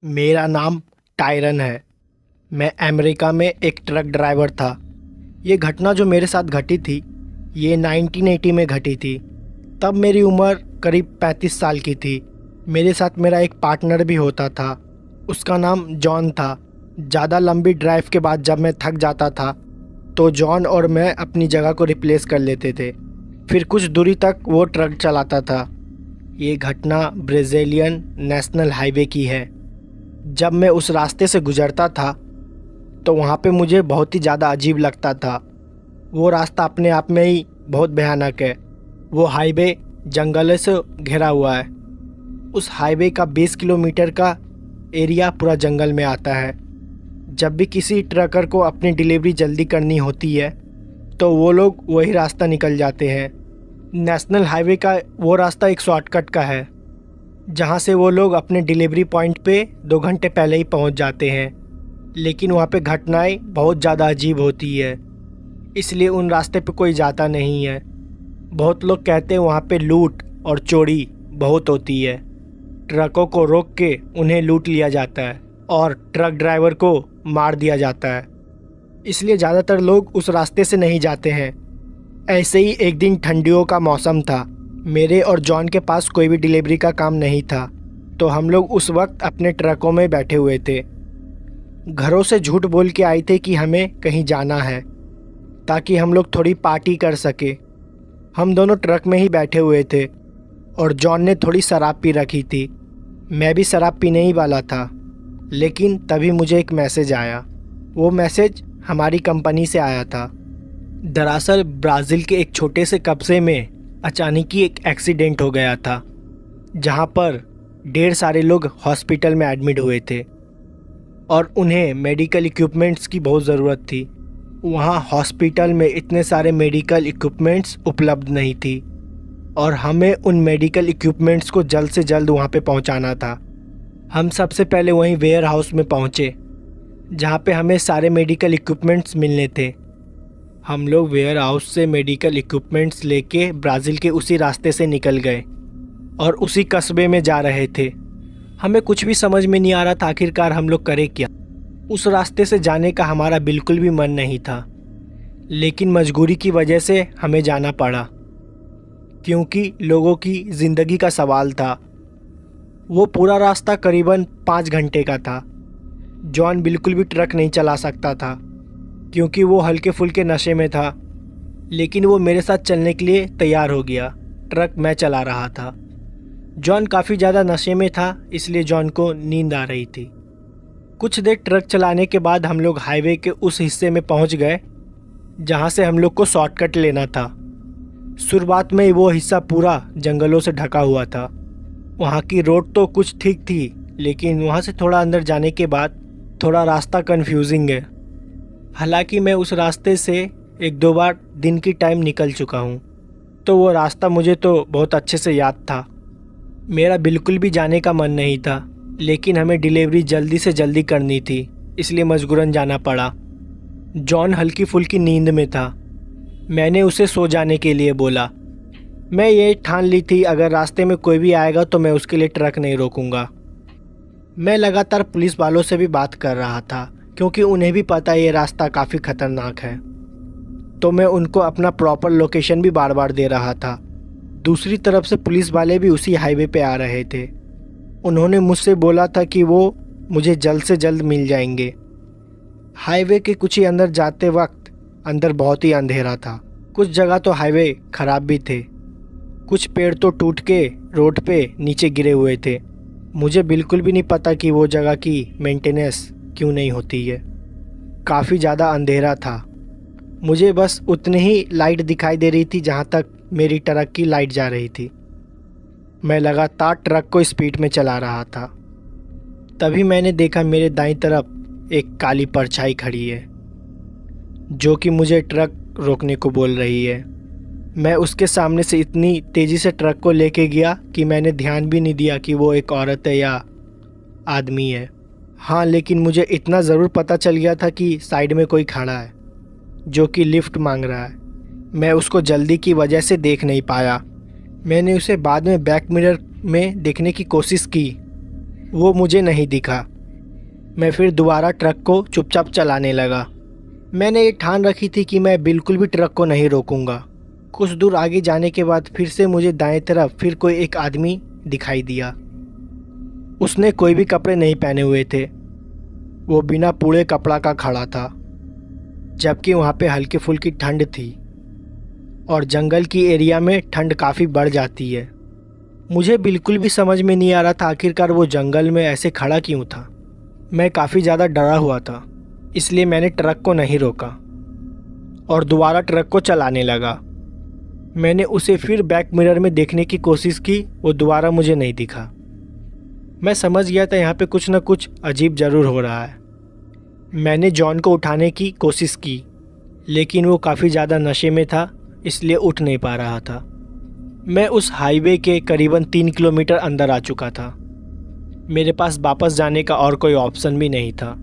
मेरा नाम टायरन है। मैं अमेरिका में एक ट्रक ड्राइवर था। ये घटना जो मेरे साथ घटी थी, ये 1980 में घटी थी। तब मेरी उम्र करीब 35 साल की थी। मेरे साथ मेरा एक पार्टनर भी होता था। उसका नाम जॉन था। ज़्यादा लंबी ड्राइव के बाद जब मैं थक जाता था तो जॉन और मैं अपनी जगह को रिप्लेस कर लेते थे। फिर कुछ दूरी तक वो ट्रक चलाता था। ये घटना ब्राज़ीलियन नेशनल हाईवे की है। जब मैं उस रास्ते से गुज़रता था तो वहाँ पे मुझे बहुत ही ज़्यादा अजीब लगता था। वो रास्ता अपने आप में ही बहुत भयानक है। वो हाईवे जंगलों से घिरा हुआ है। उस हाईवे का 20 किलोमीटर का एरिया पूरा जंगल में आता है। जब भी किसी ट्रकर को अपनी डिलीवरी जल्दी करनी होती है तो वो लोग वही रास्ता निकल जाते हैं। नेशनल हाईवे का वो रास्ता एक शॉर्टकट का है जहाँ से वो लोग अपने डिलीवरी पॉइंट पे 2 घंटे पहले ही पहुँच जाते हैं। लेकिन वहाँ पे घटनाएं बहुत ज़्यादा अजीब होती है, इसलिए उन रास्ते पे कोई जाता नहीं है। बहुत लोग कहते हैं वहाँ पे लूट और चोरी बहुत होती है। ट्रकों को रोक के उन्हें लूट लिया जाता है और ट्रक ड्राइवर को मार दिया जाता है। इसलिए ज़्यादातर लोग उस रास्ते से नहीं जाते हैं। ऐसे ही एक दिन ठंडियों का मौसम था। मेरे और जॉन के पास कोई भी डिलीवरी का काम नहीं था, तो हम लोग उस वक्त अपने ट्रकों में बैठे हुए थे। घरों से झूठ बोल के आए थे कि हमें कहीं जाना है ताकि हम लोग थोड़ी पार्टी कर सके। हम दोनों ट्रक में ही बैठे हुए थे और जॉन ने थोड़ी शराब पी रखी थी। मैं भी शराब पीने ही वाला था, लेकिन तभी मुझे एक मैसेज आया। वो मैसेज हमारी कंपनी से आया था। दरअसल ब्राज़ील के एक छोटे से कस्बे में अचानक ही एक एक्सीडेंट हो गया था, जहां पर ढेर सारे लोग हॉस्पिटल में एडमिट हुए थे और उन्हें मेडिकल इक्विपमेंट्स की बहुत ज़रूरत थी। वहां हॉस्पिटल में इतने सारे मेडिकल इक्विपमेंट्स उपलब्ध नहीं थी और हमें उन मेडिकल इक्विपमेंट्स को जल्द से जल्द वहां पे पहुंचाना था। हम सबसे पहले वहीं वेयर हाउस में पहुंचे जहां पे हमें सारे मेडिकल इक्विपमेंट्स मिलने थे। हम लोग वेयर हाउस से मेडिकल इक्विपमेंट्स लेके ब्राज़ील के उसी रास्ते से निकल गए और उसी कस्बे में जा रहे थे। हमें कुछ भी समझ में नहीं आ रहा था आखिरकार हम लोग करें क्या। उस रास्ते से जाने का हमारा बिल्कुल भी मन नहीं था, लेकिन मजबूरी की वजह से हमें जाना पड़ा क्योंकि लोगों की ज़िंदगी का सवाल था। वो पूरा रास्ता करीबन 5 घंटे का था। जॉन बिल्कुल भी ट्रक नहीं चला सकता था क्योंकि वो हल्के फुल्के नशे में था, लेकिन वो मेरे साथ चलने के लिए तैयार हो गया। ट्रक मैं चला रहा था। जॉन काफ़ी ज़्यादा नशे में था, इसलिए जॉन को नींद आ रही थी। कुछ देर ट्रक चलाने के बाद हम लोग हाईवे के उस हिस्से में पहुंच गए जहां से हम लोग को शॉर्टकट लेना था। शुरुआत में ही वो हिस्सा पूरा जंगलों से ढका हुआ था। वहां की रोड तो कुछ ठीक थी, लेकिन वहां से थोड़ा अंदर जाने के बाद थोड़ा रास्ता कन्फ्यूजिंग है। हालांकि मैं उस रास्ते से 1-2 बार दिन की टाइम निकल चुका हूँ, तो वो रास्ता मुझे तो बहुत अच्छे से याद था। मेरा बिल्कुल भी जाने का मन नहीं था, लेकिन हमें डिलीवरी जल्दी से जल्दी करनी थी, इसलिए मजबूरन जाना पड़ा। जॉन हल्की फुल्की नींद में था। मैंने उसे सो जाने के लिए बोला। मैं ये ठान ली थी अगर रास्ते में कोई भी आएगा तो मैं उसके लिए ट्रक नहीं रोकूंगा। मैं लगातार पुलिस वालों से भी बात कर रहा था क्योंकि उन्हें भी पता है ये रास्ता काफ़ी ख़तरनाक है, तो मैं उनको अपना प्रॉपर लोकेशन भी बार बार दे रहा था। दूसरी तरफ से पुलिस वाले भी उसी हाईवे पे आ रहे थे। उन्होंने मुझसे बोला था कि वो मुझे जल्द से जल्द मिल जाएंगे। हाईवे के कुछ ही अंदर जाते वक्त अंदर बहुत ही अंधेरा था। कुछ जगह तो हाईवे ख़राब भी थे। कुछ पेड़ तो टूट के रोड पे नीचे गिरे हुए थे। मुझे बिल्कुल भी नहीं पता कि वो जगह की मेंटेनेंस क्यों नहीं होती है। काफ़ी ज़्यादा अंधेरा था। मुझे बस उतनी ही लाइट दिखाई दे रही थी जहाँ तक मेरी ट्रक की लाइट जा रही थी। मैं लगातार ट्रक को स्पीड में चला रहा था। तभी मैंने देखा मेरे दाईं तरफ एक काली परछाई खड़ी है जो कि मुझे ट्रक रोकने को बोल रही है। मैं उसके सामने से इतनी तेज़ी से ट्रक को लेके गया कि मैंने ध्यान भी नहीं दिया कि वो एक औरत है या आदमी है। हाँ, लेकिन मुझे इतना ज़रूर पता चल गया था कि साइड में कोई खड़ा है जो कि लिफ्ट मांग रहा है। मैं उसको जल्दी की वजह से देख नहीं पाया। मैंने उसे बाद में बैक मिरर में देखने की कोशिश की, वो मुझे नहीं दिखा। मैं फिर दोबारा ट्रक को चुपचाप चलाने लगा। मैंने ये ठान रखी थी कि मैं बिल्कुल भी ट्रक को नहीं रोकूंगा। कुछ दूर आगे जाने के बाद फिर से मुझे दाएं तरफ फिर कोई एक आदमी दिखाई दिया। उसने कोई भी कपड़े नहीं पहने हुए थे। वो बिना पूरे कपड़ा का खड़ा था, जबकि वहाँ पे हल्की फुल्की ठंड थी और जंगल की एरिया में ठंड काफ़ी बढ़ जाती है। मुझे बिल्कुल भी समझ में नहीं आ रहा था आखिरकार वो जंगल में ऐसे खड़ा क्यों था। मैं काफ़ी ज़्यादा डरा हुआ था, इसलिए मैंने ट्रक को नहीं रोका और दोबारा ट्रक को चलाने लगा। मैंने उसे फिर बैक मिरर में देखने की कोशिश की, वो दोबारा मुझे नहीं दिखा। मैं समझ गया था यहाँ पे कुछ ना कुछ अजीब ज़रूर हो रहा है। मैंने जॉन को उठाने की कोशिश की, लेकिन वो काफ़ी ज़्यादा नशे में था, इसलिए उठ नहीं पा रहा था। मैं उस हाईवे के करीबन 3 किलोमीटर अंदर आ चुका था। मेरे पास वापस जाने का और कोई ऑप्शन भी नहीं था,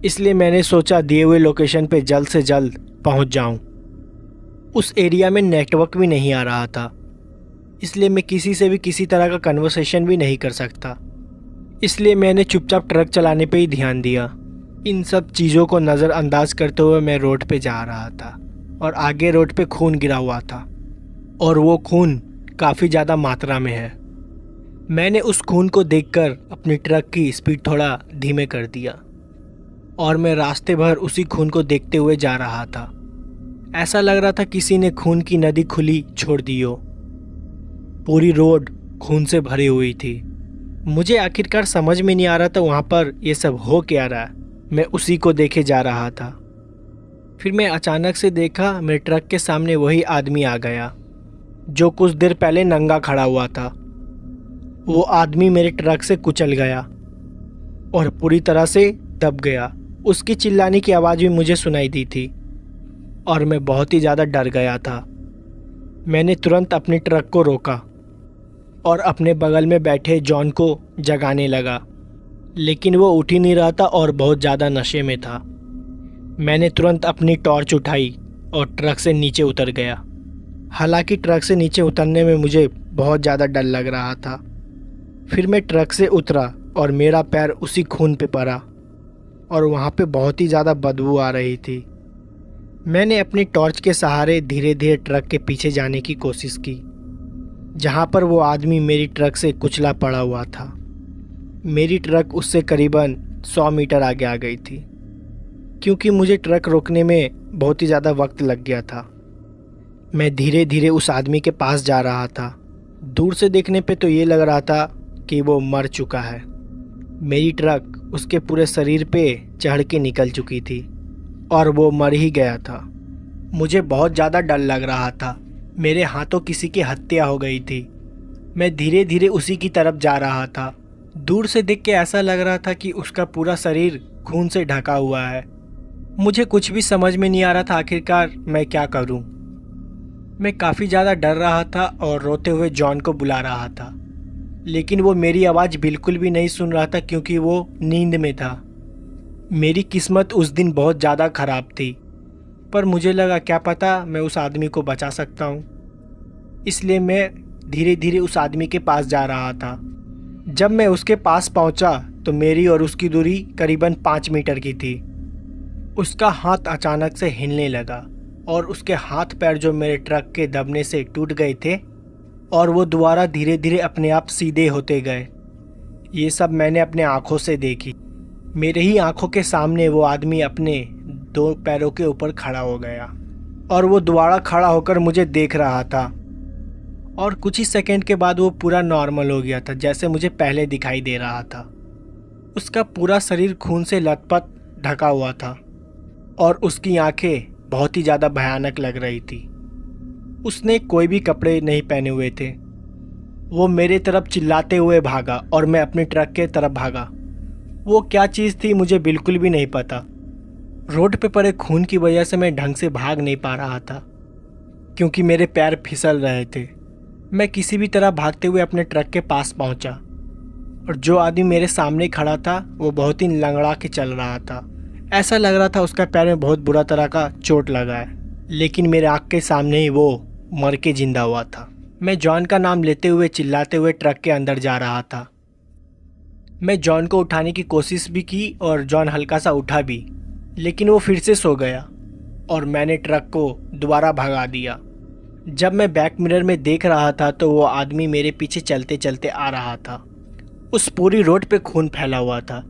इसलिए मैंने सोचा दिए हुए लोकेशन पे जल्द से जल्द पहुंच जाऊं। उस एरिया में नेटवर्क भी नहीं आ रहा था, इसलिए मैं किसी से भी किसी तरह का कन्वर्सेशन भी नहीं कर सकता। इसलिए मैंने चुपचाप ट्रक चलाने पे ही ध्यान दिया। इन सब चीज़ों को नज़रअंदाज करते हुए मैं रोड पे जा रहा था और आगे रोड पे खून गिरा हुआ था और वो खून काफ़ी ज़्यादा मात्रा में है। मैंने उस खून को देखकर अपनी ट्रक की स्पीड थोड़ा धीमे कर दिया और मैं रास्ते भर उसी खून को देखते हुए जा रहा था। ऐसा लग रहा था किसी ने खून की नदी खुली छोड़ दी हो। पूरी रोड खून से भरी हुई थी। मुझे आखिरकार समझ में नहीं आ रहा था वहाँ पर ये सब हो क्या रहा है। मैं उसी को देखे जा रहा था। फिर मैं अचानक से देखा मेरे ट्रक के सामने वही आदमी आ गया जो कुछ देर पहले नंगा खड़ा हुआ था। वो आदमी मेरे ट्रक से कुचल गया और पूरी तरह से दब गया। उसकी चिल्लाने की आवाज़ भी मुझे सुनाई दी थी और मैं बहुत ही ज़्यादा डर गया था। मैंने तुरंत अपने ट्रक को रोका और अपने बगल में बैठे जॉन को जगाने लगा, लेकिन वो उठ ही नहीं रहा था और बहुत ज़्यादा नशे में था। मैंने तुरंत अपनी टॉर्च उठाई और ट्रक से नीचे उतर गया। हालांकि ट्रक से नीचे उतरने में मुझे बहुत ज़्यादा डर लग रहा था। फिर मैं ट्रक से उतरा और मेरा पैर उसी खून पे पड़ा और वहाँ पे बहुत ही ज़्यादा बदबू आ रही थी। मैंने अपनी टॉर्च के सहारे धीरे धीरे ट्रक के पीछे जाने की कोशिश की, जहाँ पर वो आदमी मेरी ट्रक से कुचला पड़ा हुआ था। मेरी ट्रक उससे करीबन 100 मीटर आगे आ गई थी, क्योंकि मुझे ट्रक रोकने में बहुत ही ज़्यादा वक्त लग गया था। मैं धीरे धीरे उस आदमी के पास जा रहा था। दूर से देखने पे तो ये लग रहा था कि वो मर चुका है। मेरी ट्रक उसके पूरे शरीर पे चढ़ के निकल चुकी थी और वो मर ही गया था। मुझे बहुत ज़्यादा डर लग रहा था। मेरे हाथों किसी की हत्या हो गई थी। मैं धीरे धीरे उसी की तरफ जा रहा था। दूर से देख के ऐसा लग रहा था कि उसका पूरा शरीर खून से ढका हुआ है। मुझे कुछ भी समझ में नहीं आ रहा था आखिरकार मैं क्या करूं। मैं काफ़ी ज़्यादा डर रहा था और रोते हुए जॉन को बुला रहा था, लेकिन वो मेरी आवाज़ बिल्कुल भी नहीं सुन रहा था क्योंकि वो नींद में था। मेरी किस्मत उस दिन बहुत ज़्यादा ख़राब थी, पर मुझे लगा क्या पता मैं उस आदमी को बचा सकता हूँ। इसलिए मैं धीरे धीरे उस आदमी के पास जा रहा था। जब मैं उसके पास पहुँचा तो मेरी और उसकी दूरी करीबन 5 मीटर की थी। उसका हाथ अचानक से हिलने लगा और उसके हाथ पैर जो मेरे ट्रक के दबने से टूट गए थे और वो दोबारा धीरे धीरे अपने आप सीधे होते गए। ये सब मैंने अपने आँखों से देखी। मेरे ही आँखों के सामने वो आदमी अपने 2 पैरों के ऊपर खड़ा हो गया और वो दोबारा खड़ा होकर मुझे देख रहा था और कुछ ही सेकंड के बाद वो पूरा नॉर्मल हो गया था, जैसे मुझे पहले दिखाई दे रहा था। उसका पूरा शरीर खून से लथपथ ढका हुआ था और उसकी आंखें बहुत ही ज़्यादा भयानक लग रही थी। उसने कोई भी कपड़े नहीं पहने हुए थे। वो मेरे तरफ चिल्लाते हुए भागा और मैं अपने ट्रक के तरफ भागा। वो क्या चीज़ थी मुझे बिल्कुल भी नहीं पता। रोड पे पड़े खून की वजह से मैं ढंग से भाग नहीं पा रहा था क्योंकि मेरे पैर फिसल रहे थे। मैं किसी भी तरह भागते हुए अपने ट्रक के पास पहुंचा और जो आदमी मेरे सामने खड़ा था वो बहुत ही लंगड़ा के चल रहा था। ऐसा लग रहा था उसका पैर में बहुत बुरा तरह का चोट लगा है, लेकिन मेरे आँख के सामने ही वो मर के जिंदा हुआ था। मैं जॉन का नाम लेते हुए चिल्लाते हुए ट्रक के अंदर जा रहा था। मैं जॉन को उठाने की कोशिश भी की और जॉन हल्का सा उठा भी, लेकिन वो फिर से सो गया और मैंने ट्रक को दोबारा भगा दिया। जब मैं बैक मिरर में देख रहा था तो वो आदमी मेरे पीछे चलते चलते आ रहा था। उस पूरी रोड पे खून फैला हुआ था।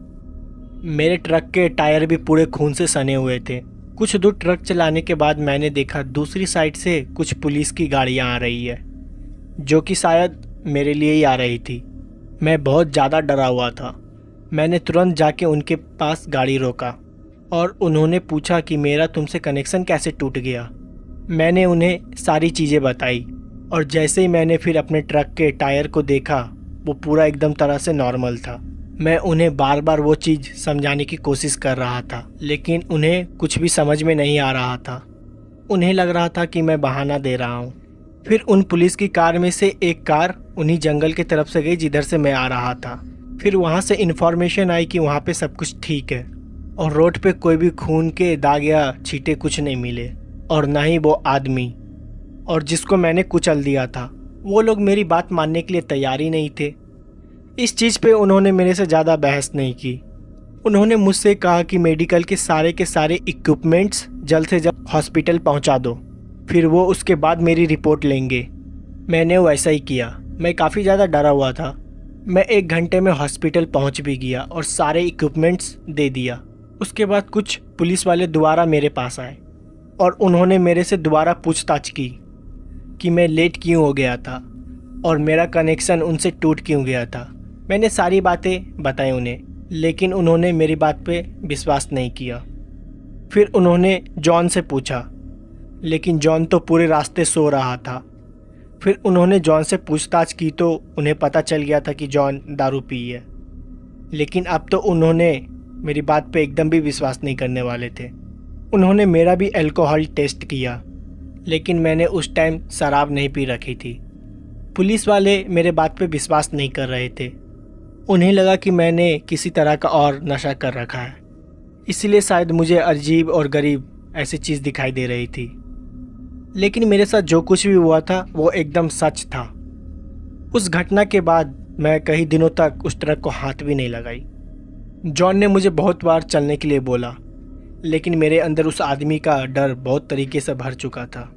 मेरे ट्रक के टायर भी पूरे खून से सने हुए थे। कुछ दूर ट्रक चलाने के बाद मैंने देखा दूसरी साइड से कुछ पुलिस की गाड़ियाँ आ रही है, जो कि शायद मेरे लिए ही आ रही थी। मैं बहुत ज़्यादा डरा हुआ था। मैंने तुरंत जाके उनके पास गाड़ी रोका और उन्होंने पूछा कि मेरा तुमसे कनेक्शन कैसे टूट गया। मैंने उन्हें सारी चीज़ें बताई और जैसे ही मैंने फिर अपने ट्रक के टायर को देखा, वो पूरा एकदम तरह से नॉर्मल था। मैं उन्हें बार बार वो चीज़ समझाने की कोशिश कर रहा था, लेकिन उन्हें कुछ भी समझ में नहीं आ रहा था। उन्हें लग रहा था कि मैं बहाना दे रहा हूँ। फिर उन पुलिस की कार में से एक कार उन्हीं जंगल की तरफ से गई जिधर से मैं आ रहा था। फिर वहाँ से इन्फॉर्मेशन आई कि वहाँ पे सब कुछ ठीक है और रोड पे कोई भी खून के दाग या छींटे कुछ नहीं मिले, और ना ही वो आदमी और जिसको मैंने कुचल दिया था। वो लोग मेरी बात मानने के लिए तैयार ही नहीं थे। इस चीज़ पे उन्होंने मेरे से ज़्यादा बहस नहीं की। उन्होंने मुझसे कहा कि मेडिकल के सारे इक्विपमेंट्स जल्द से जल्द हॉस्पिटल पहुंचा दो, फिर वो उसके बाद मेरी रिपोर्ट लेंगे। मैंने वैसा ही किया। मैं काफ़ी ज़्यादा डरा हुआ था। मैं 1 घंटे में हॉस्पिटल पहुंच भी गया और सारे इक्विपमेंट्स दे दिया। उसके बाद कुछ पुलिस वाले दोबारा मेरे पास आए और उन्होंने मेरे से दोबारा पूछताछ की कि मैं लेट क्यों हो गया था और मेरा कनेक्शन उनसे टूट क्यों गया था। मैंने सारी बातें बताई उन्हें, लेकिन उन्होंने मेरी बात पे विश्वास नहीं किया। फिर उन्होंने जॉन से पूछा, लेकिन जॉन तो पूरे रास्ते सो रहा था। फिर उन्होंने जॉन से पूछताछ की तो उन्हें पता चल गया था कि जॉन दारू पी है, लेकिन अब तो उन्होंने मेरी बात पे एकदम भी विश्वास नहीं करने वाले थे। उन्होंने मेरा भी अल्कोहल टेस्ट किया, लेकिन मैंने उस टाइम शराब नहीं पी रखी थी। पुलिस वाले मेरे बात पे विश्वास नहीं कर रहे थे। उन्हें लगा कि मैंने किसी तरह का और नशा कर रखा है, इसलिए शायद मुझे अजीब और गरीब ऐसी चीज़ दिखाई दे रही थी। लेकिन मेरे साथ जो कुछ भी हुआ था वो एकदम सच था। उस घटना के बाद मैं कई दिनों तक उस ट्रक को हाथ भी नहीं लगाई। जॉन ने मुझे बहुत बार चलने के लिए बोला, लेकिन मेरे अंदर उस आदमी का डर बहुत तरीके से भर चुका था।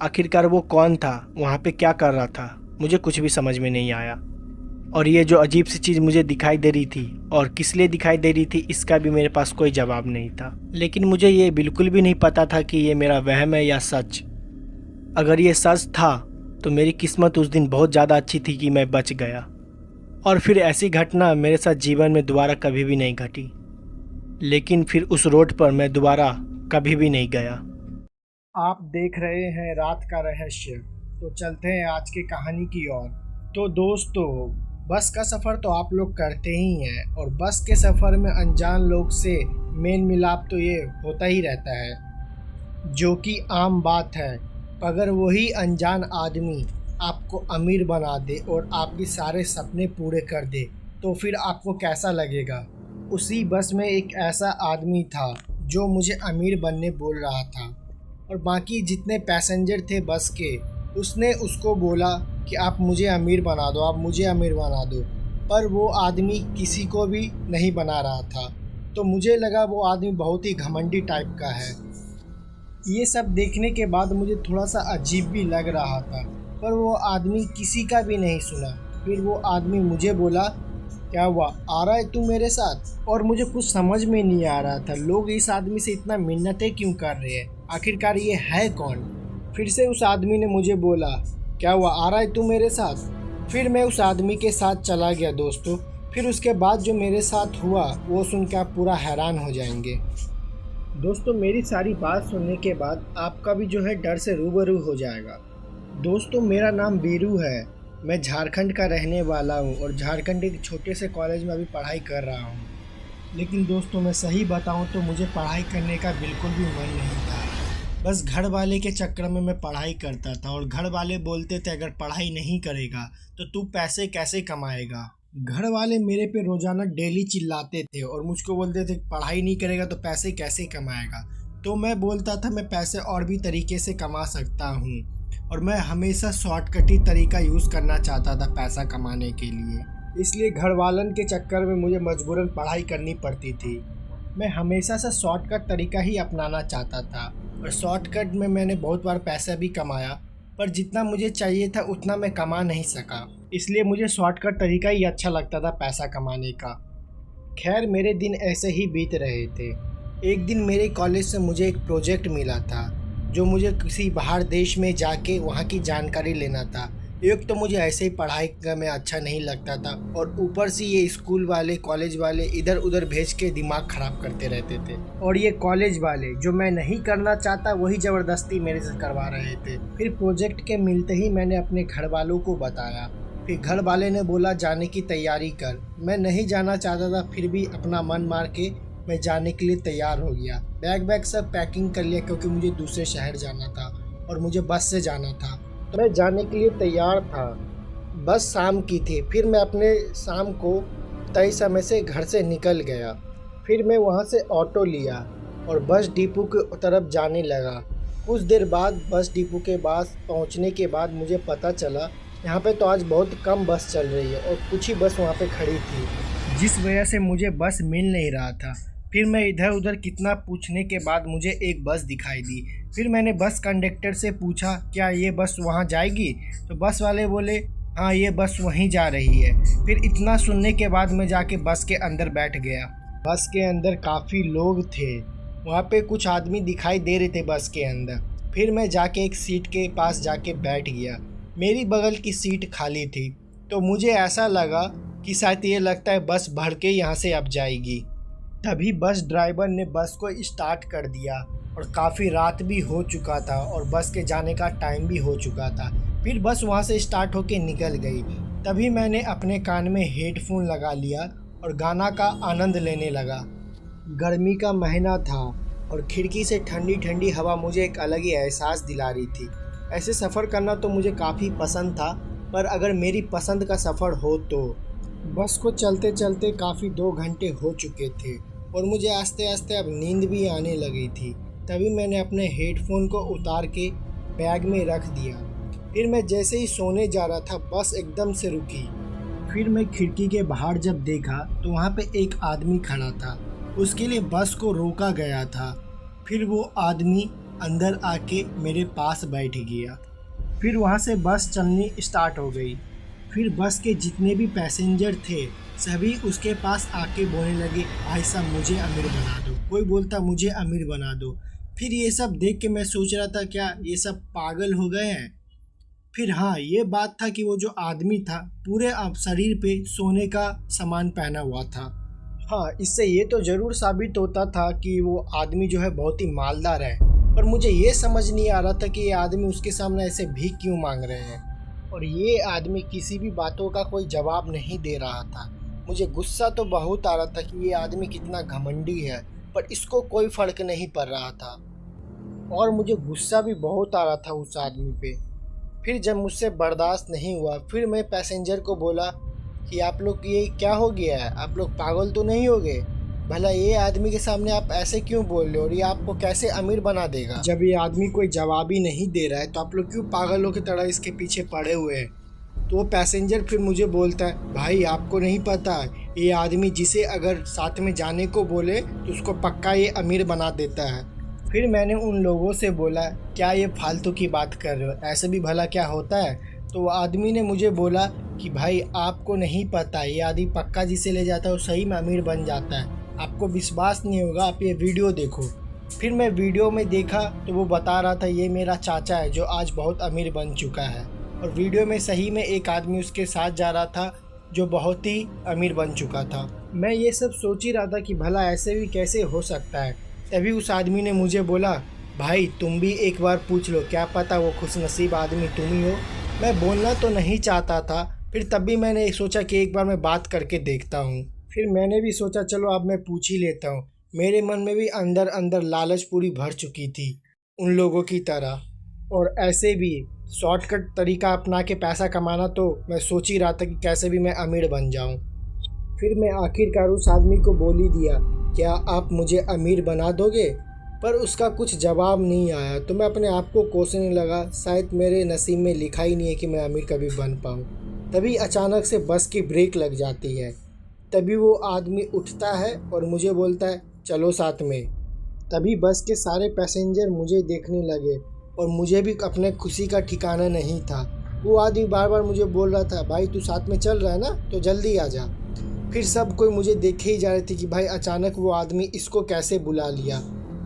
आखिरकार वो कौन था, वहाँ पे क्या कर रहा था, मुझे कुछ भी समझ में नहीं आया। और ये जो अजीब सी चीज़ मुझे दिखाई दे रही थी और किस लिए दिखाई दे रही थी, इसका भी मेरे पास कोई जवाब नहीं था। लेकिन मुझे ये बिल्कुल भी नहीं पता था कि ये मेरा वहम है या सच। अगर ये सच था तो मेरी किस्मत उस दिन बहुत ज़्यादा अच्छी थी कि मैं बच गया, और फिर ऐसी घटना मेरे साथ जीवन में दोबारा कभी भी नहीं घटी। लेकिन फिर उस रोड पर मैं दोबारा कभी भी नहीं गया। आप देख रहे हैं रात का रहस्य, तो चलते हैं आज की कहानी की ओर। तो दोस्तों, बस का सफ़र तो आप लोग करते ही हैं, और बस के सफ़र में अनजान लोग से मेल मिलाप तो ये होता ही रहता है, जो कि आम बात है। अगर वही अनजान आदमी आपको अमीर बना दे और आपके सारे सपने पूरे कर दे, तो फिर आपको कैसा लगेगा। उसी बस में एक ऐसा आदमी था जो मुझे अमीर बनने बोल रहा था, और बाकी जितने पैसेंजर थे बस के, उसने उसको बोला कि आप मुझे अमीर बना दो, आप मुझे अमीर बना दो। पर वो आदमी किसी को भी नहीं बना रहा था। तो मुझे लगा वो आदमी बहुत ही घमंडी टाइप का है। ये सब देखने के बाद मुझे थोड़ा सा अजीब भी लग रहा था, पर वो आदमी किसी का भी नहीं सुना। फिर वो आदमी मुझे बोला, क्या हुआ, आ रहा है तू मेरे साथ। और मुझे कुछ समझ में नहीं आ रहा था, लोग इस आदमी से इतना मिन्नतें क्यों कर रहे हैं, आखिरकार ये है कौन। फिर से उस आदमी ने मुझे बोला, क्या हुआ, आ रहा है तू मेरे साथ। फिर मैं उस आदमी के साथ चला गया दोस्तों। फिर उसके बाद जो मेरे साथ हुआ वो सुन के आप पूरा हैरान हो जाएंगे। दोस्तों, मेरी सारी बात सुनने के बाद आपका भी जो है डर से रूबरू हो जाएगा। दोस्तों, मेरा नाम वीरू है। मैं झारखंड का रहने वाला हूँ और झारखंड एक छोटे से कॉलेज में अभी पढ़ाई कर रहा हूँ। लेकिन दोस्तों, मैं सही बताऊँ तो मुझे पढ़ाई करने का बिल्कुल भी मन नहीं था। बस घर वाले के चक्कर में मैं पढ़ाई करता था, और घर वाले बोलते थे अगर पढ़ाई नहीं करेगा तो तू पैसे कैसे कमाएगा। घर वाले मेरे पे रोज़ाना डेली चिल्लाते थे और मुझको बोलते थे पढ़ाई नहीं करेगा तो पैसे कैसे कमाएगा। तो मैं बोलता था मैं पैसे और भी तरीके से कमा सकता हूँ, और मैं हमेशा शॉर्टकटी तरीका यूज़ करना चाहता था पैसा कमाने के लिए। इसलिए घर वालन के चक्कर में मुझे मजबूरन पढ़ाई करनी पड़ती थी। मैं हमेशा से शॉर्टकट तरीका ही अपनाना चाहता था और शॉर्टकट में मैंने बहुत बार पैसा भी कमाया, पर जितना मुझे चाहिए था उतना मैं कमा नहीं सका। इसलिए मुझे शॉर्टकट तरीका ही अच्छा लगता था पैसा कमाने का। खैर मेरे दिन ऐसे ही बीत रहे थे। एक दिन मेरे कॉलेज से मुझे एक प्रोजेक्ट मिला था जो मुझे किसी बाहर देश में जाके वहाँ की जानकारी लेना था। एक तो मुझे ऐसे ही पढ़ाई का में अच्छा नहीं लगता था और ऊपर से ये स्कूल वाले कॉलेज वाले इधर उधर भेज के दिमाग ख़राब करते रहते थे, और ये कॉलेज वाले जो मैं नहीं करना चाहता वही ज़बरदस्ती मेरे से करवा रहे थे। फिर प्रोजेक्ट के मिलते ही मैंने अपने घर वालों को बताया। फिर घर वाले ने बोला जाने की तैयारी कर। मैं नहीं जाना चाहता था, फिर भी अपना मन मार के मैं जाने के लिए तैयार हो गया। बैग सब पैकिंग कर लिया क्योंकि मुझे दूसरे शहर जाना था और मुझे बस से जाना था, तो मैं जाने के लिए तैयार था। बस शाम की थी। फिर मैं अपने शाम को तय समय से घर से निकल गया। फिर मैं वहाँ से ऑटो लिया और बस डिपो की तरफ जाने लगा। कुछ देर बाद बस डिपो के पास पहुँचने के बाद मुझे पता चला यहाँ पे तो आज बहुत कम बस चल रही है और कुछ ही बस वहाँ पे खड़ी थी, जिस वजह से मुझे बस मिल नहीं रहा था। फिर मैं इधर उधर कितना पूछने के बाद मुझे एक बस दिखाई दी। फिर मैंने बस कंडक्टर से पूछा क्या ये बस वहाँ जाएगी, तो बस वाले बोले हाँ ये बस वहीं जा रही है। फिर इतना सुनने के बाद मैं जाके बस के अंदर बैठ गया। बस के अंदर काफ़ी लोग थे, वहाँ पे कुछ आदमी दिखाई दे रहे थे बस के अंदर। फिर मैं जाके एक सीट के पास जाके बैठ गया। मेरी बगल की सीट खाली थी, तो मुझे ऐसा लगा कि शायद ये लगता है बस भर के यहाँ से अब जाएगी। तभी बस ड्राइवर ने बस को स्टार्ट कर दिया और काफ़ी रात भी हो चुका था और बस के जाने का टाइम भी हो चुका था। फिर बस वहाँ से स्टार्ट होके निकल गई। तभी मैंने अपने कान में हेडफोन लगा लिया और गाना का आनंद लेने लगा। गर्मी का महीना था और खिड़की से ठंडी ठंडी हवा मुझे एक अलग ही एहसास दिला रही थी। ऐसे सफ़र करना तो मुझे काफ़ी पसंद था, पर अगर मेरी पसंद का सफ़र हो तो। बस को चलते चलते काफ़ी 2 घंटे हो चुके थे और मुझे आस्ते आस्ते अब नींद भी आने लगी थी। तभी मैंने अपने हेडफोन को उतार के बैग में रख दिया। फिर मैं जैसे ही सोने जा रहा था बस एकदम से रुकी। फिर मैं खिड़की के बाहर जब देखा तो वहाँ पे एक आदमी खड़ा था। उसके लिए बस को रोका गया था। फिर वो आदमी अंदर आके मेरे पास बैठ गया। फिर वहाँ से बस चलनी स्टार्ट हो गई। फिर बस के जितने भी पैसेंजर थे सभी उसके पास आके बोलने लगे भाई साहब मुझे अमीर बना दो, कोई बोलता मुझे अमीर बना दो। फिर ये सब देख के मैं सोच रहा था क्या ये सब पागल हो गए हैं। फिर हाँ ये बात था कि वो जो आदमी था पूरे शरीर पे सोने का सामान पहना हुआ था। हाँ इससे ये तो ज़रूर साबित होता था कि वो आदमी जो है बहुत ही मालदार है, पर मुझे ये समझ नहीं आ रहा था कि ये आदमी उसके सामने ऐसे भीख क्यों मांग रहे हैं। और ये आदमी किसी भी बातों का कोई जवाब नहीं दे रहा था। मुझे गुस्सा तो बहुत आ रहा था कि ये आदमी कितना घमंडी है, पर इसको कोई फ़र्क नहीं पड़ रहा था और मुझे गुस्सा भी बहुत आ रहा था उस आदमी पे। फिर जब मुझसे बर्दाश्त नहीं हुआ फिर मैं पैसेंजर को बोला कि आप लोग ये क्या हो गया है, आप लोग पागल तो नहीं हो गए, भला ये आदमी के सामने आप ऐसे क्यों बोल रहे हो और ये आपको कैसे अमीर बना देगा। जब ये आदमी कोई जवाब ही नहीं दे रहा है तो आप लोग क्यों पागलों की तरह इसके पीछे पड़े हुए हैं। तो वो पैसेंजर फिर मुझे बोलता है भाई आपको नहीं पता ये आदमी जिसे अगर साथ में जाने को बोले तो उसको पक्का ये अमीर बना देता है। फिर मैंने उन लोगों से बोला क्या ये फालतू की बात कर रहे हो, ऐसे भी भला क्या होता है। तो वो आदमी ने मुझे बोला कि भाई आपको नहीं पता ये आदमी पक्का जिसे ले जाता है वो सही में अमीर बन जाता है, आपको विश्वास नहीं होगा आप ये वीडियो देखो। फिर मैं वीडियो में देखा तो वो बता रहा था ये मेरा चाचा है जो आज बहुत अमीर बन चुका है, और वीडियो में सही में एक आदमी उसके साथ जा रहा था जो बहुत ही अमीर बन चुका था। मैं ये सब सोच ही रहा था कि भला ऐसे भी कैसे हो सकता है। तभी उस आदमी ने मुझे बोला भाई तुम भी एक बार पूछ लो, क्या पता वो खुशनसीब आदमी तुम ही हो। मैं बोलना तो नहीं चाहता था, फिर तब भी मैंने सोचा कि एक बार मैं बात करके देखता हूँ। फिर मैंने भी सोचा चलो अब मैं पूछ ही लेता हूँ। मेरे मन में भी अंदर अंदर लालच पूरी भर चुकी थी उन लोगों की तरह, और ऐसे भी शॉर्टकट तरीका अपना के पैसा कमाना तो मैं सोच ही रहा था कि कैसे भी मैं अमीर बन जाऊँ। फिर मैं आखिरकार उस आदमी को बोल ही दिया क्या आप मुझे अमीर बना दोगे, पर उसका कुछ जवाब नहीं आया। तो मैं अपने आप को कोसने लगा शायद मेरे नसीब में लिखा ही नहीं है कि मैं अमीर कभी बन पाऊँ। तभी अचानक से बस की ब्रेक लग जाती है। तभी वो आदमी उठता है और मुझे बोलता है चलो साथ में। तभी बस के सारे पैसेंजर मुझे देखने लगे और मुझे भी अपने खुशी का ठिकाना नहीं था। वो आदमी बार बार मुझे बोल रहा था भाई तू साथ में चल रहा है ना तो जल्दी आ जा। फिर सब कोई मुझे देखे ही जा रहे थे कि भाई अचानक वो आदमी इसको कैसे बुला लिया।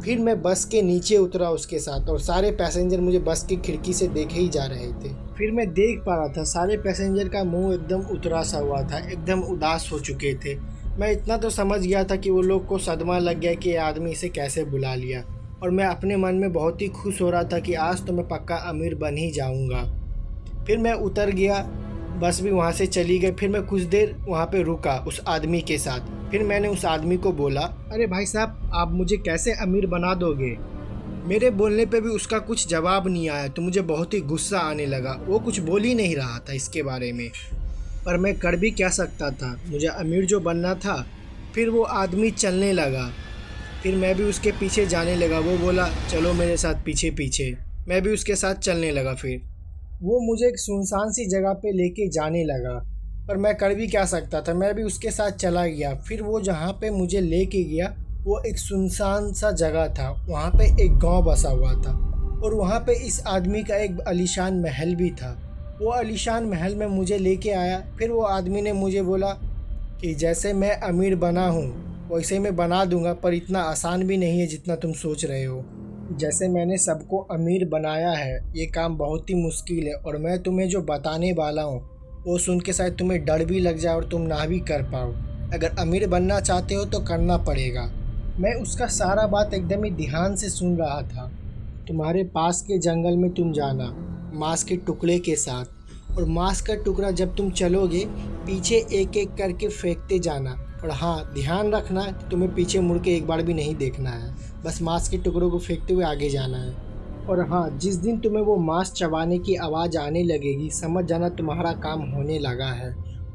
फिर मैं बस के नीचे उतरा उसके साथ और सारे पैसेंजर मुझे बस की खिड़की से देखे ही जा रहे थे। फिर मैं देख पा रहा था सारे पैसेंजर का मुंह एकदम उतरा सा हुआ था, एकदम उदास हो चुके थे। मैं इतना तो समझ गया था कि वो लोग को सदमा लग गया कि ये आदमी इसे कैसे बुला लिया। और मैं अपने मन में बहुत ही खुश हो रहा था कि आज तो मैं पक्का अमीर बन ही जाऊंगा। फिर मैं उतर गया, बस भी वहाँ से चली गई। फिर मैं कुछ देर वहाँ पे रुका उस आदमी के साथ। फिर मैंने उस आदमी को बोला अरे भाई साहब आप मुझे कैसे अमीर बना दोगे। मेरे बोलने पे भी उसका कुछ जवाब नहीं आया तो मुझे बहुत ही गुस्सा आने लगा। वो कुछ बोल ही नहीं रहा था इसके बारे में, पर मैं कर भी क्या सकता था, मुझे अमीर जो बनना था। फिर वो आदमी चलने लगा, फिर मैं भी उसके पीछे जाने लगा। वो बोला चलो मेरे साथ पीछे पीछे, मैं भी उसके साथ चलने लगा। फिर वो मुझे एक सुनसान सी जगह पे लेके जाने लगा, पर मैं कर भी क्या सकता था, मैं भी उसके साथ चला गया। फिर वो जहाँ पे मुझे लेके गया वो एक सुनसान सा जगह था। वहाँ पे एक गांव बसा हुआ था और वहाँ पे इस आदमी का एक आलीशान महल भी था। वो आलीशान महल में मुझे लेके आया। फिर वो आदमी ने मुझे बोला कि जैसे मैं अमीर बना हूँ वैसे मैं बना दूंगा, पर इतना आसान भी नहीं है जितना तुम सोच रहे हो। जैसे मैंने सबको अमीर बनाया है ये काम बहुत ही मुश्किल है, और मैं तुम्हें जो बताने वाला हूँ वो सुन के शायद तुम्हें डर भी लग जाए और तुम ना भी कर पाओ। अगर अमीर बनना चाहते हो तो करना पड़ेगा। मैं उसका सारा बात एकदम ही ध्यान से सुन रहा था। तुम्हारे पास के जंगल में तुम जाना मांस के टुकड़े के साथ, और मांस का टुकड़ा जब तुम चलोगे पीछे एक एक करके फेंकते जाना। और हाँ ध्यान रखना कि तुम्हें पीछे मुड़ के एक बार भी नहीं देखना है, बस मांस के टुकड़ों को फेंकते हुए आगे जाना है। और हाँ जिस दिन तुम्हें वो मांस चबाने की आवाज़ आने लगेगी समझ जाना तुम्हारा काम होने लगा है।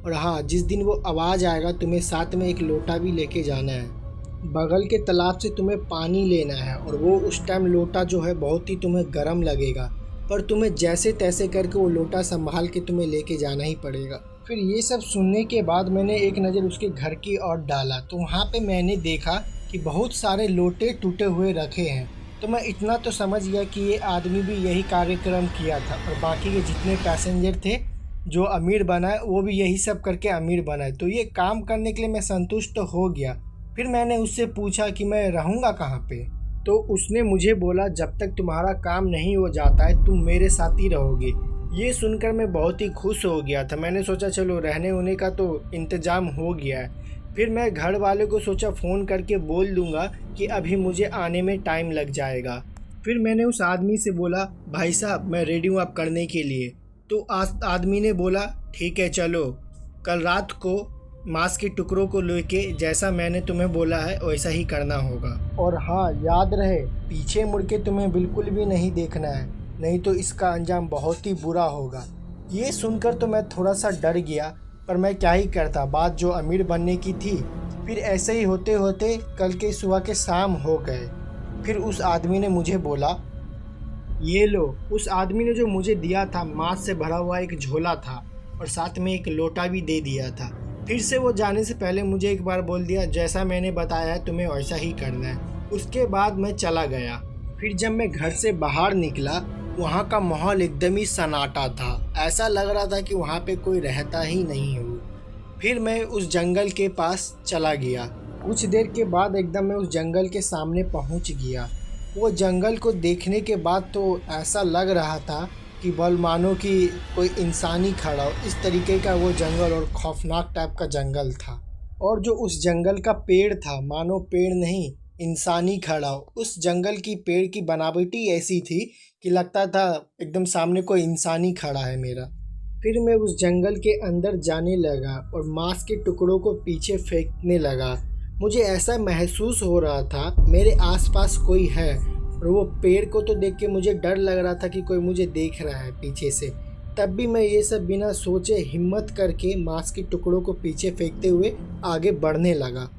और हाँ जिस दिन वो आवाज़ आएगा तुम्हें साथ में एक लोटा भी लेके जाना है। बगल के तालाब से तुम्हें पानी लेना है, और वो उस टाइम लोटा जो है बहुत ही तुम्हें गर्म लगेगा, पर तुम्हें जैसे तैसे करके वो लोटा संभाल के तुम्हें लेके जाना ही पड़ेगा। फिर ये सब सुनने के बाद मैंने एक नज़र उसके घर की ओर डाला तो वहाँ पे मैंने देखा कि बहुत सारे लोटे टूटे हुए रखे हैं। तो मैं इतना तो समझ गया कि ये आदमी भी यही कार्यक्रम किया था, और बाकी के जितने पैसेंजर थे जो अमीर बनाए वो भी यही सब करके अमीर बनाए। तो ये काम करने के लिए मैं संतुष्ट तो हो गया। फिर मैंने उससे पूछा कि मैं रहूँगा कहाँ पे, तो उसने मुझे बोला जब तक तुम्हारा काम नहीं हो जाता है तुम मेरे साथ ही रहोगे। ये सुनकर मैं बहुत ही खुश हो गया था। मैंने सोचा चलो रहने होने का तो इंतज़ाम हो गया है। फिर मैं घर वाले को सोचा फ़ोन करके बोल दूंगा कि अभी मुझे आने में टाइम लग जाएगा। फिर मैंने उस आदमी से बोला भाई साहब मैं रेडी हूँ आप करने के लिए। तो आदमी ने बोला ठीक है चलो, कल रात को मांस के टुकड़ों को लेके जैसा मैंने तुम्हें बोला है वैसा ही करना होगा। और हाँ याद रहे पीछे मुड़ के तुम्हें बिल्कुल भी नहीं देखना है, नहीं तो इसका अंजाम बहुत ही बुरा होगा। ये सुनकर तो मैं थोड़ा सा डर गया, पर मैं क्या ही करता, बात जो अमीर बनने की थी। फिर ऐसे ही होते होते कल के सुबह के शाम हो गए। फिर उस आदमी ने मुझे बोला ये लो। उस आदमी ने जो मुझे दिया था मांस से भरा हुआ एक झोला था और साथ में एक लोटा भी दे दिया था। फिर से वो जाने से पहले मुझे एक बार बोल दिया जैसा मैंने बताया है तुम्हें वैसा ही करना है। उसके बाद मैं चला गया। फिर जब मैं घर से बाहर निकला वहाँ का माहौल एकदम ही सन्नाटा था, ऐसा लग रहा था कि वहाँ पे कोई रहता ही नहीं हो। फिर मैं उस जंगल के पास चला गया। कुछ देर के बाद एकदम मैं उस जंगल के सामने पहुँच गया। वो जंगल को देखने के बाद तो ऐसा लग रहा था कि बल मानो कि कोई इंसान ही खड़ा हो, इस तरीके का वो जंगल और खौफनाक टाइप का जंगल था। और जो उस जंगल का पेड़ था मानो पेड़ नहीं इंसान ही खड़ा हो। उस जंगल की पेड़ की बनावटी ऐसी थी कि लगता था एकदम सामने कोई इंसान ही खड़ा है मेरा। फिर मैं उस जंगल के अंदर जाने लगा और मांस के टुकड़ों को पीछे फेंकने लगा। मुझे ऐसा महसूस हो रहा था मेरे आसपास कोई है, और वो पेड़ को तो देख के मुझे डर लग रहा था कि कोई मुझे देख रहा है पीछे से। तब भी मैं ये सब बिना सोचे हिम्मत करके मांस के टुकड़ों को पीछे फेंकते हुए आगे बढ़ने लगा।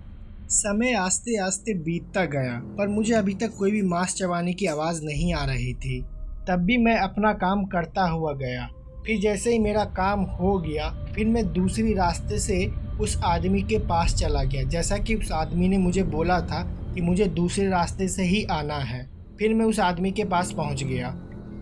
समय आस्ते आस्ते बीतता गया, पर मुझे अभी तक कोई भी मांस चबाने की आवाज़ नहीं आ रही थी। तब भी मैं अपना काम करता हुआ गया। फिर जैसे ही मेरा काम हो गया, फिर मैं दूसरी रास्ते से उस आदमी के पास चला गया, जैसा कि उस आदमी ने मुझे बोला था कि मुझे दूसरे रास्ते से ही आना है। फिर मैं उस आदमी के पास पहुंच गया।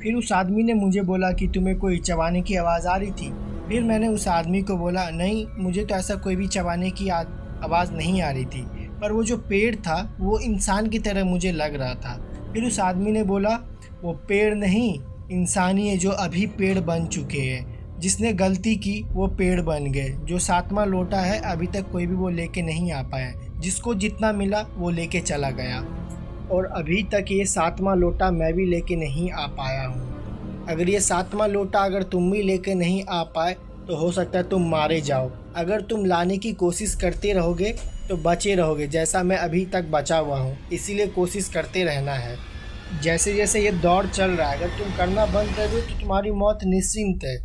फिर उस आदमी ने मुझे बोला कि तुम्हें कोई चबाने की आवाज़ आ रही थी। फिर मैंने उस आदमी को बोला, नहीं, मुझे तो ऐसा कोई भी चबाने की आवाज़ नहीं आ रही थी, पर वो जो पेड़ था वो इंसान की तरह मुझे लग रहा था। फिर उस आदमी ने बोला, वो पेड़ नहीं, इंसान ही है जो अभी पेड़ बन चुके हैं। जिसने गलती की वो पेड़ बन गए। जो 7वां लोटा है अभी तक कोई भी वो लेके नहीं आ पाया। जिसको जितना मिला वो लेके चला गया, और अभी तक ये 7वां लोटा मैं भी लेके नहीं आ पाया हूँ। अगर ये 7वां लोटा अगर तुम भी लेके नहीं आ पाए तो हो सकता है तुम मारे जाओ। अगर तुम लाने की कोशिश करते रहोगे तो बचे रहोगे, जैसा मैं अभी तक बचा हुआ हूँ। इसीलिए कोशिश करते रहना है। जैसे जैसे ये दौर चल रहा है, अगर तुम करना बंद कर दो तो तुम्हारी मौत निश्चिंत है।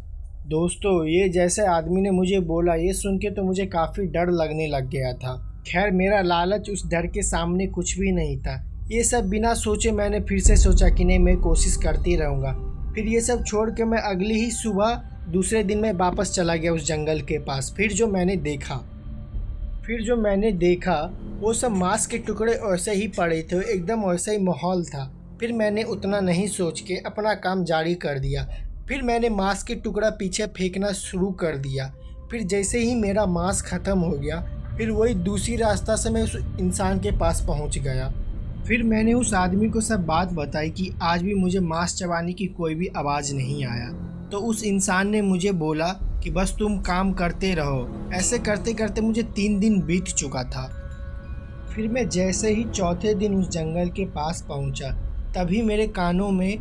दोस्तों, ये जैसे आदमी ने मुझे बोला, ये सुन के तो मुझे काफ़ी डर लगने लग गया था। खैर, मेरा लालच उस डर के सामने कुछ भी नहीं था। ये सब बिना सोचे मैंने फिर से सोचा कि नहीं, मैं कोशिश करती रहूँगा। फिर ये सब छोड़ के मैं अगली ही सुबह दूसरे दिन में वापस चला गया उस जंगल के पास। फिर जो मैंने देखा वो सब मांस के टुकड़े ऐसे ही पड़े थे, एकदम वैसा ही माहौल था। फिर मैंने उतना नहीं सोच के अपना काम जारी कर दिया। फिर मैंने मांस के टुकड़ा पीछे फेंकना शुरू कर दिया। फिर जैसे ही मेरा मांस ख़त्म हो गया, फिर वही दूसरी रास्ता से मैं उस इंसान के पास पहुंच गया। फिर मैंने उस आदमी को सब बात बताई कि आज भी मुझे मांस चबाने की कोई भी आवाज़ नहीं आया। तो उस इंसान ने मुझे बोला कि बस तुम काम करते रहो। ऐसे करते करते मुझे 3 दिन बीत चुका था। फिर मैं जैसे ही चौथे दिन उस जंगल के पास पहुंचा, तभी मेरे कानों में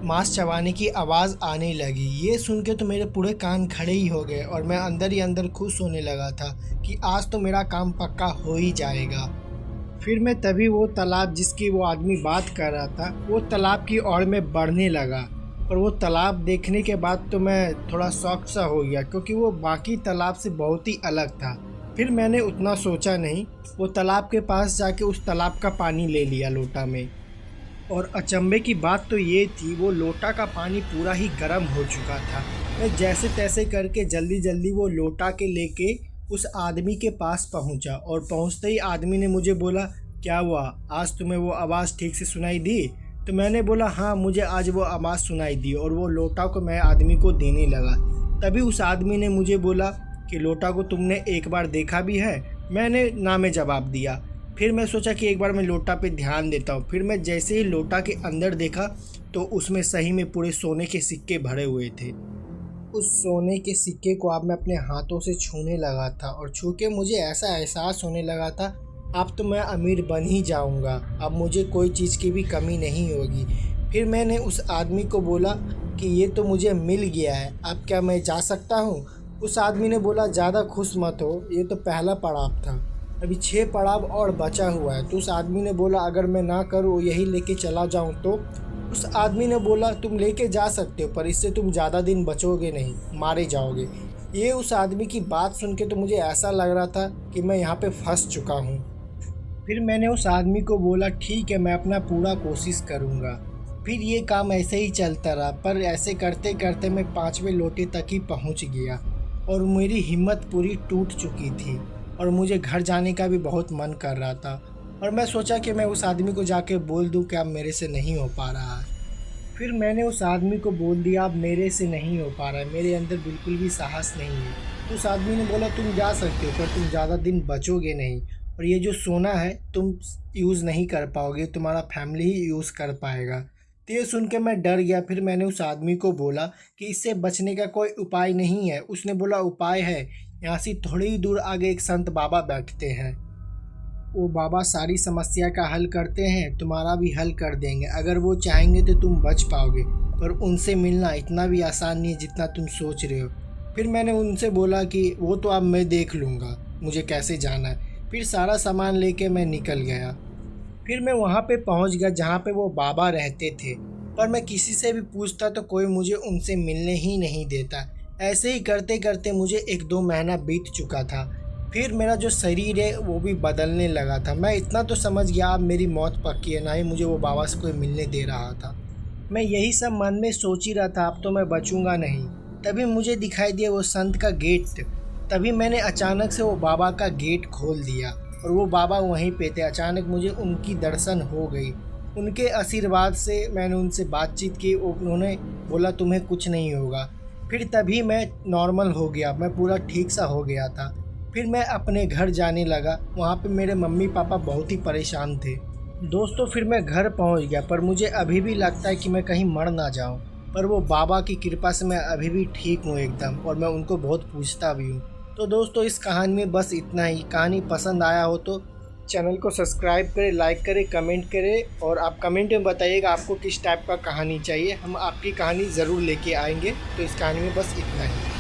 मांस चबाने की आवाज़ आने लगी। ये सुन के तो मेरे पूरे कान खड़े ही हो गए और मैं अंदर ही अंदर खुश होने लगा था कि आज तो मेरा काम पक्का हो ही जाएगा। फिर मैं तभी वो तालाब जिसकी वो आदमी बात कर रहा था, वो तालाब की ओर में बढ़ने लगा। और वो तालाब देखने के बाद तो मैं थोड़ा शॉक सा हो गया, क्योंकि वो बाकी तालाब से बहुत ही अलग था। फिर मैंने उतना सोचा नहीं, वो तालाब के पास जाके उस तालाब का पानी ले लिया लोटा में। और अचंभे की बात तो ये थी, वो लोटा का पानी पूरा ही गर्म हो चुका था। मैं जैसे तैसे करके जल्दी जल्दी वो लोटा के लेके उस आदमी के पास पहुंचा। और पहुंचते ही आदमी ने मुझे बोला, क्या हुआ, आज तुम्हें वो आवाज़ ठीक से सुनाई दी? तो मैंने बोला, हाँ, मुझे आज वो आवाज़ सुनाई दी। और वो लोटा को मैं आदमी को देने लगा। तभी उस आदमी ने मुझे बोला कि लोटा को तुमने एक बार देखा भी है? मैंने ना में जवाब दिया। फिर मैं सोचा कि एक बार मैं लोटा पे ध्यान देता हूँ। फिर मैं जैसे ही लोटा के अंदर देखा तो उसमें सही में पूरे सोने के सिक्के भरे हुए थे। उस सोने के सिक्के को अब मैं अपने हाथों से छूने लगा था, और छू के मुझे ऐसा एहसास होने लगा था, अब तो मैं अमीर बन ही जाऊंगा, अब मुझे कोई चीज़ की भी कमी नहीं होगी। फिर मैंने उस आदमी को बोला कि ये तो मुझे मिल गया है, अब क्या मैं जा सकता हूँ? उस आदमी ने बोला, ज़्यादा खुश मत हो, ये तो पहला पड़ाव था, अभी 6 पड़ाव और बचा हुआ है। तो उस आदमी ने बोला, अगर मैं ना करूँ, यही लेके चला जाऊँ तो? उस आदमी ने बोला, तुम लेके जा सकते हो, पर इससे तुम ज़्यादा दिन बचोगे नहीं, मारे जाओगे। ये उस आदमी की बात सुन के तो मुझे ऐसा लग रहा था कि मैं यहाँ पे फंस चुका हूँ। फिर मैंने उस आदमी को बोला, ठीक है, मैं अपना पूरा कोशिश करूँगा। फिर ये काम ऐसे ही चलता रहा, पर ऐसे करते करते मैं 5वें लोटे तक ही पहुँच गया और मेरी हिम्मत पूरी टूट चुकी थी और मुझे घर जाने का भी बहुत मन कर रहा था। और मैं सोचा कि मैं उस आदमी को जाके बोल दूं कि अब मेरे से नहीं हो पा रहा है। फिर मैंने उस आदमी को बोल दिया, अब मेरे से नहीं हो पा रहा है, मेरे अंदर बिल्कुल भी साहस नहीं है। तो उस आदमी ने बोला, तुम जा सकते हो, पर तुम ज़्यादा दिन बचोगे नहीं, और ये जो सोना है तुम यूज़ नहीं कर पाओगे, तुम्हारा फैमिली ही यूज़ कर पाएगा। तो ये सुन के मैं डर गया। फिर मैंने उस आदमी को बोला कि इससे बचने का कोई उपाय नहीं है। उसने बोला, उपाय है, यहाँ से थोड़ी ही दूर आगे एक संत बाबा बैठते हैं, वो बाबा सारी समस्या का हल करते हैं, तुम्हारा भी हल कर देंगे। अगर वो चाहेंगे तो तुम बच पाओगे, पर उनसे मिलना इतना भी आसान नहीं है जितना तुम सोच रहे हो। फिर मैंने उनसे बोला कि वो तो अब मैं देख लूँगा, मुझे कैसे जाना है। फिर सारा सामान लेके मैं निकल गया। फिर मैं वहाँ पे पहुँच गया जहाँ पे वो बाबा रहते थे, पर मैं किसी से भी पूछता तो कोई मुझे उनसे मिलने ही नहीं देता। ऐसे ही करते करते मुझे 1-2 महीना बीत चुका था। फिर मेरा जो शरीर है वो भी बदलने लगा था। मैं इतना तो समझ गया अब मेरी मौत पक्की है, ना ही मुझे वो बाबा से कोई मिलने दे रहा था। मैं यही सब मन में सोच ही रहा था, अब तो मैं बचूंगा नहीं। तभी मुझे दिखाई दिया वो संत का गेट। तभी मैंने अचानक से वो बाबा का गेट खोल दिया और वो बाबा वहीं पे थे। अचानक मुझे उनकी दर्शन हो गई। उनके आशीर्वाद से मैंने उनसे बातचीत की। उन्होंने बोला तुम्हें कुछ नहीं होगा। फिर तभी मैं नॉर्मल हो गया, मैं पूरा ठीक सा हो गया था। फिर मैं अपने घर जाने लगा। वहाँ पे मेरे मम्मी पापा बहुत ही परेशान थे। दोस्तों फिर मैं घर पहुँच गया, पर मुझे अभी भी लगता है कि मैं कहीं मर ना जाऊँ। पर वो बाबा की कृपा से मैं अभी भी ठीक हूँ एकदम, और मैं उनको बहुत पूछता भी हूँ। तो दोस्तों इस कहानी में बस इतना ही। कहानी पसंद आया हो तो चैनल को सब्सक्राइब करें, लाइक करें, कमेंट करें, और आप कमेंट में बताइएगा आपको किस टाइप का कहानी चाहिए। हम आपकी कहानी ज़रूर लेके आएंगे। तो इस कहानी में बस इतना ही।